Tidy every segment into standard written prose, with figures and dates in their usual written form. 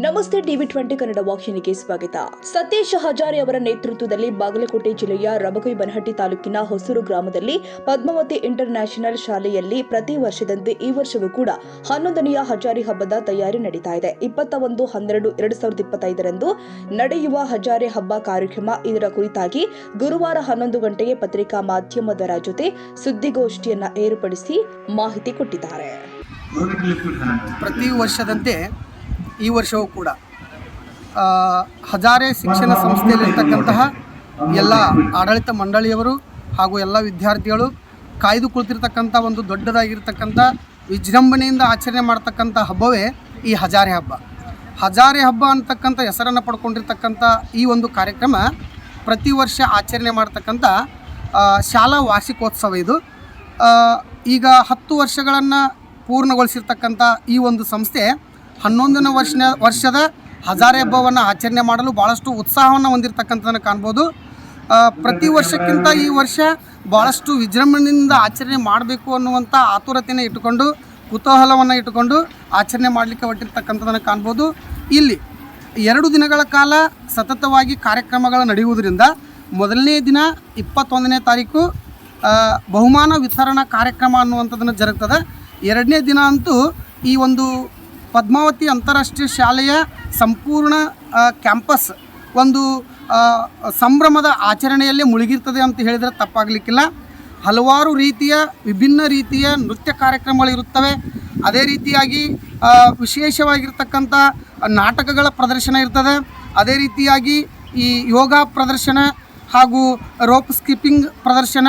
ನಮಸ್ತೆ ಟಿವಿ20 ಕನ್ನಡ ವಾಹಿನಿಗೆ ಸ್ವಾಗತ. ಸತೀಶ್ ಹಜಾರೆ ಅವರ ನೇತೃತ್ವದಲ್ಲಿ ಬಾಗಲಕೋಟೆ ಜಿಲ್ಲೆಯ ರಬಕವಿಬನಹಟ್ಟಿ ತಾಲೂಕಿನ ಹೊಸೂರು ಗ್ರಾಮದಲ್ಲಿ ಪದ್ಮಾವತಿ ಇಂಟರ್ ನ್ಯಾಷನಲ್ ಶಾಲೆಯಲ್ಲಿ ಪ್ರತಿ ವರ್ಷದಂತೆ ಈ ವರ್ಷವೂ ಕೂಡ 11ನೇ ಹಜಾರೆ ಹಬ್ಬದ ತಯಾರಿ ನಡೀತಾ ಇದೆ. 21-12-2025 ನಡೆಯುವ ಹಜಾರೆ ಹಬ್ಬ ಕಾರ್ಯಕ್ರಮ. ಇದರ ಕುರಿತಾಗಿ ಗುರುವಾರ 11 ಗಂಟೆಗೆ ಪತ್ರಿಕಾ ಮಾಧ್ಯಮದರ ಜೊತೆ ಸುದ್ದಿಗೋಷ್ಠಿಯನ್ನ ಏರ್ಪಡಿಸಿ ಮಾಹಿತಿ ಕೊಟ್ಟಿದ್ದಾರೆ. ಪ್ರತಿ ವರ್ಷದಂತೆ ಈ ವರ್ಷವೂ ಕೂಡ ಹಜಾರೆ ಶಿಕ್ಷಣ ಸಂಸ್ಥೆಯಲ್ಲಿರ್ತಕ್ಕಂತಹ ಎಲ್ಲ ಆಡಳಿತ ಮಂಡಳಿಯವರು ಹಾಗೂ ಎಲ್ಲ ವಿದ್ಯಾರ್ಥಿಗಳು ಕಾಯ್ದು ಕುಳಿತಿರ್ತಕ್ಕಂಥ ಒಂದು ದೊಡ್ಡದಾಗಿರ್ತಕ್ಕಂಥ ವಿಜೃಂಭಣೆಯಿಂದ ಆಚರಣೆ ಮಾಡ್ತಕ್ಕಂಥ ಹಬ್ಬವೇ ಈ ಹಜಾರೆ ಹಬ್ಬ. ಹಜಾರೆ ಹಬ್ಬ ಅಂತಕ್ಕಂಥ ಹೆಸರನ್ನು ಪಡ್ಕೊಂಡಿರ್ತಕ್ಕಂಥ ಈ ಒಂದು ಕಾರ್ಯಕ್ರಮ ಪ್ರತಿ ವರ್ಷ ಆಚರಣೆ ಮಾಡ್ತಕ್ಕಂಥ ಶಾಲಾ ವಾರ್ಷಿಕೋತ್ಸವ. ಇದು ಈಗ 10 ವರ್ಷಗಳನ್ನು ಪೂರ್ಣಗೊಳಿಸಿರ್ತಕ್ಕಂಥ ಈ ಒಂದು ಸಂಸ್ಥೆ 11ನೇ ವರ್ಷದ ಹಜಾರೆ ಹಬ್ಬವನ್ನು ಆಚರಣೆ ಮಾಡಲು ಭಾಳಷ್ಟು ಉತ್ಸಾಹವನ್ನು ಹೊಂದಿರತಕ್ಕಂಥದ್ದನ್ನು ಕಾಣ್ಬೋದು. ಪ್ರತಿ ವರ್ಷಕ್ಕಿಂತ ಈ ವರ್ಷ ಭಾಳಷ್ಟು ವಿಜೃಂಭಣೆಯಿಂದ ಆಚರಣೆ ಮಾಡಬೇಕು ಅನ್ನುವಂಥ ಆತುರತೆಯನ್ನು ಇಟ್ಟುಕೊಂಡು ಕುತೂಹಲವನ್ನು ಇಟ್ಟುಕೊಂಡು ಆಚರಣೆ ಮಾಡಲಿಕ್ಕೆ ಹೊರಟಿರ್ತಕ್ಕಂಥದ್ದನ್ನು ಕಾಣ್ಬೋದು. ಇಲ್ಲಿ 2 ದಿನಗಳ ಕಾಲ ಸತತವಾಗಿ ಕಾರ್ಯಕ್ರಮಗಳು ನಡೆಯುವುದರಿಂದ ಮೊದಲನೇ ದಿನ 21ನೇ ತಾರೀಕು ಬಹುಮಾನ ವಿತರಣಾ ಕಾರ್ಯಕ್ರಮ ಅನ್ನುವಂಥದ್ದನ್ನು ಜರುಗ್ತದೆ. 2ನೇ ದಿನ ಅಂತೂ ಈ ಒಂದು ಪದ್ಮಾವತಿ ಅಂತಾರಾಷ್ಟ್ರೀಯ ಶಾಲೆಯ ಸಂಪೂರ್ಣ ಕ್ಯಾಂಪಸ್ ಒಂದು ಸಂಭ್ರಮದ ಆಚರಣೆಯಲ್ಲೇ ಮುಳುಗಿರ್ತದೆ ಅಂತ ಹೇಳಿದರೆ ತಪ್ಪಾಗಲಿಕ್ಕಿಲ್ಲ. ಹಲವಾರು ರೀತಿಯ ವಿಭಿನ್ನ ರೀತಿಯ ನೃತ್ಯ ಕಾರ್ಯಕ್ರಮಗಳಿರುತ್ತವೆ. ಅದೇ ರೀತಿಯಾಗಿ ವಿಶೇಷವಾಗಿರ್ತಕ್ಕಂಥ ನಾಟಕಗಳ ಪ್ರದರ್ಶನ ಇರ್ತದೆ. ಅದೇ ರೀತಿಯಾಗಿ ಈ ಯೋಗ ಪ್ರದರ್ಶನ ಹಾಗೂ ರೋಪ್ ಸ್ಕಿಪ್ಪಿಂಗ್ ಪ್ರದರ್ಶನ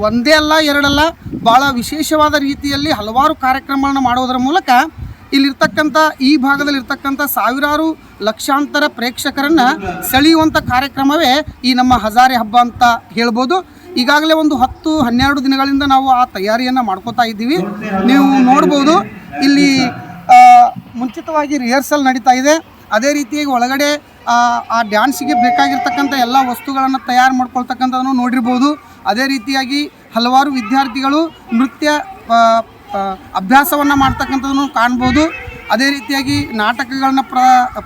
ಒಂದೇ ಅಲ್ಲ ಎರಡಲ್ಲ ಭಾಳ ವಿಶೇಷವಾದ ರೀತಿಯಲ್ಲಿ ಹಲವಾರು ಕಾರ್ಯಕ್ರಮಗಳನ್ನು ಮಾಡುವುದರ ಮೂಲಕ ಇಲ್ಲಿರ್ತಕ್ಕಂಥ ಈ ಭಾಗದಲ್ಲಿರ್ತಕ್ಕಂಥ ಸಾವಿರಾರು ಲಕ್ಷಾಂತರ ಪ್ರೇಕ್ಷಕರನ್ನು ಸೆಳೆಯುವಂಥ ಕಾರ್ಯಕ್ರಮವೇ ಈ ನಮ್ಮ ಹಜಾರೆ ಹಬ್ಬ ಅಂತ ಹೇಳ್ಬೋದು. ಈಗಾಗಲೇ ಒಂದು 10-12 ದಿನಗಳಿಂದ ನಾವು ಆ ತಯಾರಿಯನ್ನು ಮಾಡ್ಕೋತಾ ಇದ್ದೀವಿ. ನೀವು ನೋಡ್ಬೋದು ಇಲ್ಲಿ ಮುಂಚಿತವಾಗಿ ರಿಹರ್ಸಲ್ ನಡೀತಾ ಇದೆ. ಅದೇ ರೀತಿಯಾಗಿ ಒಳಗಡೆ ಆ ಡ್ಯಾನ್ಸಿಗೆ ಬೇಕಾಗಿರ್ತಕ್ಕಂಥ ಎಲ್ಲ ವಸ್ತುಗಳನ್ನು ತಯಾರು ಮಾಡ್ಕೊಳ್ತಕ್ಕಂಥದ್ದನ್ನು ನೋಡಿರ್ಬೋದು. ಅದೇ ರೀತಿಯಾಗಿ ಹಲವಾರು ವಿದ್ಯಾರ್ಥಿಗಳು ನೃತ್ಯ ಅಭ್ಯಾಸವನ್ನು ಮಾಡ್ತಕ್ಕಂಥದ್ದನ್ನು ಕಾಣ್ಬೋದು. ಅದೇ ರೀತಿಯಾಗಿ ನಾಟಕಗಳನ್ನ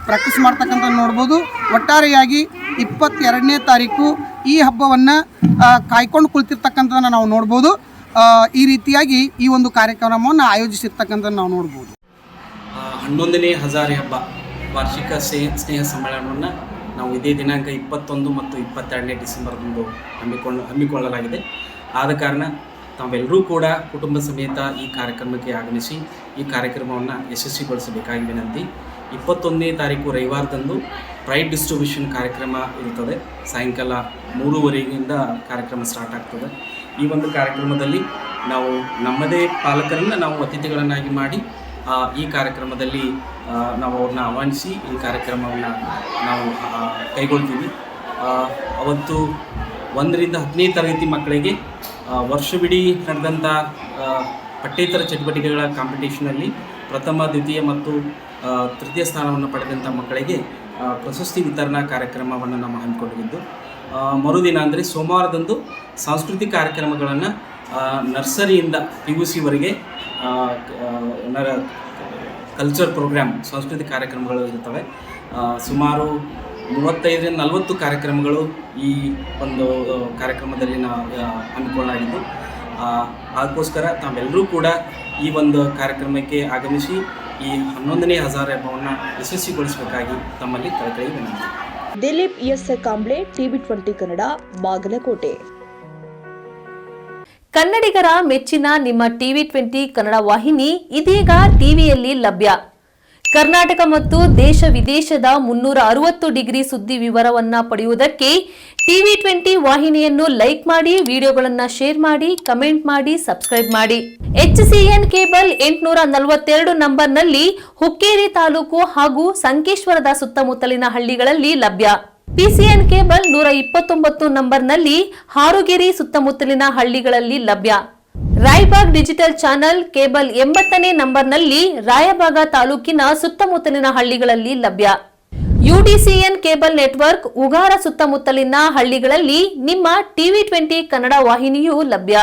ಪ್ರಾಕ್ಟೀಸ್ ಮಾಡ್ತಕ್ಕಂಥದ್ದು ನೋಡ್ಬೋದು. ಒಟ್ಟಾರೆಯಾಗಿ 22ನೇ ತಾರೀಕು ಈ ಹಬ್ಬವನ್ನು ಕಾಯ್ಕೊಂಡು ಕುಳಿತಿರ್ತಕ್ಕಂಥದ್ದನ್ನು ನಾವು ನೋಡ್ಬೋದು. ಈ ರೀತಿಯಾಗಿ ಈ ಒಂದು ಕಾರ್ಯಕ್ರಮವನ್ನು ಆಯೋಜಿಸಿರ್ತಕ್ಕಂಥದ್ದು ನಾವು ನೋಡ್ಬೋದು. 11ನೇ ಹಜಾರೆ ಹಬ್ಬ ವಾರ್ಷಿಕ ಸ್ನೇಹ ಸಮ್ಮೇಳನವನ್ನು ನಾವು ಇದೇ ದಿನಾಂಕ 21 ಮತ್ತು 22ನೇ ಡಿಸೆಂಬರ್ದಂದು ಹಮ್ಮಿಕೊಳ್ಳಲಾಗಿದೆ. ಆದ ಕಾರಣ ತಾವೆಲ್ಲರೂ ಕೂಡ ಕುಟುಂಬ ಸಮೇತ ಈ ಕಾರ್ಯಕ್ರಮಕ್ಕೆ ಆಗಮಿಸಿ ಈ ಕಾರ್ಯಕ್ರಮವನ್ನು ಯಶಸ್ವಿಗೊಳಿಸಬೇಕಾಗಿ ವಿನಂತಿ. 21ನೇ ತಾರೀಕು ರವಿವಾರದಂದು ಪ್ರೈಡ್ ಡಿಸ್ಟ್ರಿಬ್ಯೂಷನ್ ಕಾರ್ಯಕ್ರಮ ಇರುತ್ತದೆ. ಸಾಯಂಕಾಲ 3:30ರಿಂದ ಕಾರ್ಯಕ್ರಮ ಸ್ಟಾರ್ಟ್ ಆಗ್ತದೆ. ಈ ಒಂದು ಕಾರ್ಯಕ್ರಮದಲ್ಲಿ ನಾವು ನಮ್ಮದೇ ಪಾಲಕರನ್ನು ನಾವು ಅತಿಥಿಗಳನ್ನಾಗಿ ಮಾಡಿ ಈ ಕಾರ್ಯಕ್ರಮದಲ್ಲಿ ನಾವು ಅವ್ರನ್ನ ಆಹ್ವಾನಿಸಿ ಈ ಕಾರ್ಯಕ್ರಮವನ್ನು ನಾವು ಕೈಗೊಳ್ತೀವಿ. ಅವತ್ತು 1ರಿಂದ 10ನೇ ತರಗತಿ ಮಕ್ಕಳಿಗೆ ವರ್ಷವಿಡೀ ನಡೆದಂಥ ಪಠ್ಯೇತರ ಚಟುವಟಿಕೆಗಳ ಕಾಂಪಿಟೇಷನಲ್ಲಿ ಪ್ರಥಮ, ದ್ವಿತೀಯ ಮತ್ತು ತೃತೀಯ ಸ್ಥಾನವನ್ನು ಪಡೆದಂಥ ಮಕ್ಕಳಿಗೆ ಪ್ರಶಸ್ತಿ ವಿತರಣಾ ಕಾರ್ಯಕ್ರಮವನ್ನು ನಾವು ಹಮ್ಮಿಕೊಂಡಿದ್ದು. ಮರುದಿನ ಅಂದರೆ ಸೋಮವಾರದಂದು ಸಾಂಸ್ಕೃತಿಕ ಕಾರ್ಯಕ್ರಮಗಳನ್ನು ನರ್ಸರಿಯಿಂದ PUCವರೆಗೆ ಕಲ್ಚರ್ ಪ್ರೋಗ್ರಾಮ್ ಸಾಂಸ್ಕೃತಿಕ ಕಾರ್ಯಕ್ರಮಗಳು ಇರ್ತವೆ. ಸುಮಾರು 35-40 ಕಾರ್ಯಕ್ರಮಗಳು ಈ ಒಂದು ಕಾರ್ಯಕ್ರಮದಲ್ಲಿ ನಾವು ಹಮ್ಮಿಕೊಳ್ಳಲಾಗಿದ್ದು. ಅದಕ್ಕೋಸ್ಕರ ತಾವೆಲ್ಲರೂ ಕೂಡ ಈ ಒಂದು ಕಾರ್ಯಕ್ರಮಕ್ಕೆ ಆಗಮಿಸಿ ಈ 11ನೇ ಹಜಾರೆ ಹಬ್ಬವನ್ನು ಯಶಸ್ವಿಗೊಳಿಸಬೇಕಾಗಿ ತಮ್ಮಲ್ಲಿ ಕಳಕಳಿ ವಿನಂತಿ. ದಿಲೀಪ್ ಎಸ್ ಕಾಂಬ್ಳೆ, ಟಿವಿ20 ಕನ್ನಡ, ಬಾಗಲಕೋಟೆ. ಕನ್ನಡಿಗರ ಮೆಚ್ಚಿನ ನಿಮ್ಮ ಟಿವಿ20 ಕನ್ನಡ ವಾಹಿನಿ ಇದೀಗ ಟಿವಿಯಲ್ಲಿ ಲಭ್ಯ. ಕರ್ನಾಟಕ ಮತ್ತು ದೇಶ ವಿದೇಶದ 360 ಡಿಗ್ರಿ ಸುದ್ದಿ ವಿವರವನ್ನ ಪಡೆಯುವುದಕ್ಕೆ ಟಿವಿ20 ವಾಹಿನಿಯನ್ನು ಲೈಕ್ ಮಾಡಿ, ವಿಡಿಯೋಗಳನ್ನು ಶೇರ್ ಮಾಡಿ, ಕಮೆಂಟ್ ಮಾಡಿ, ಸಬ್ಸ್ಕ್ರೈಬ್ ಮಾಡಿ. HCN ಕೇಬಲ್ 842 ನಂಬರ್ನಲ್ಲಿ ಹುಕ್ಕೇರಿ ತಾಲೂಕು ಹಾಗೂ ಸಂಕೇಶ್ವರದ ಸುತ್ತಮುತ್ತಲಿನ ಹಳ್ಳಿಗಳಲ್ಲಿ ಲಭ್ಯ. PCN ಕೇಬಲ್ 129 ನಂಬರ್ನಲ್ಲಿ ಹಾರುಗೆರೆ ಸುತ್ತಮುತ್ತಲಿನ ಹಳ್ಳಿಗಳಲ್ಲಿ ಲಭ್ಯ. ರಾಯಬಾಗ್ ಡಿಜಿಟಲ್ ಚಾನೆಲ್ ಕೇಬಲ್ 80ನೇ ನಂಬರ್ನಲ್ಲಿ ರಾಯಬಾಗ ತಾಲೂಕಿನ ಸುತ್ತಮುತ್ತಲಿನ ಹಳ್ಳಿಗಳಲ್ಲಿ ಲಭ್ಯ. UDCN ಕೇಬಲ್ ನೆಟ್ವರ್ಕ್ ಉಗಾರ ಸುತ್ತಮುತ್ತಲಿನ ಹಳ್ಳಿಗಳಲ್ಲಿ ನಿಮ್ಮ ಟಿವಿ20 ಕನ್ನಡ ವಾಹಿನಿಯೂ ಲಭ್ಯ.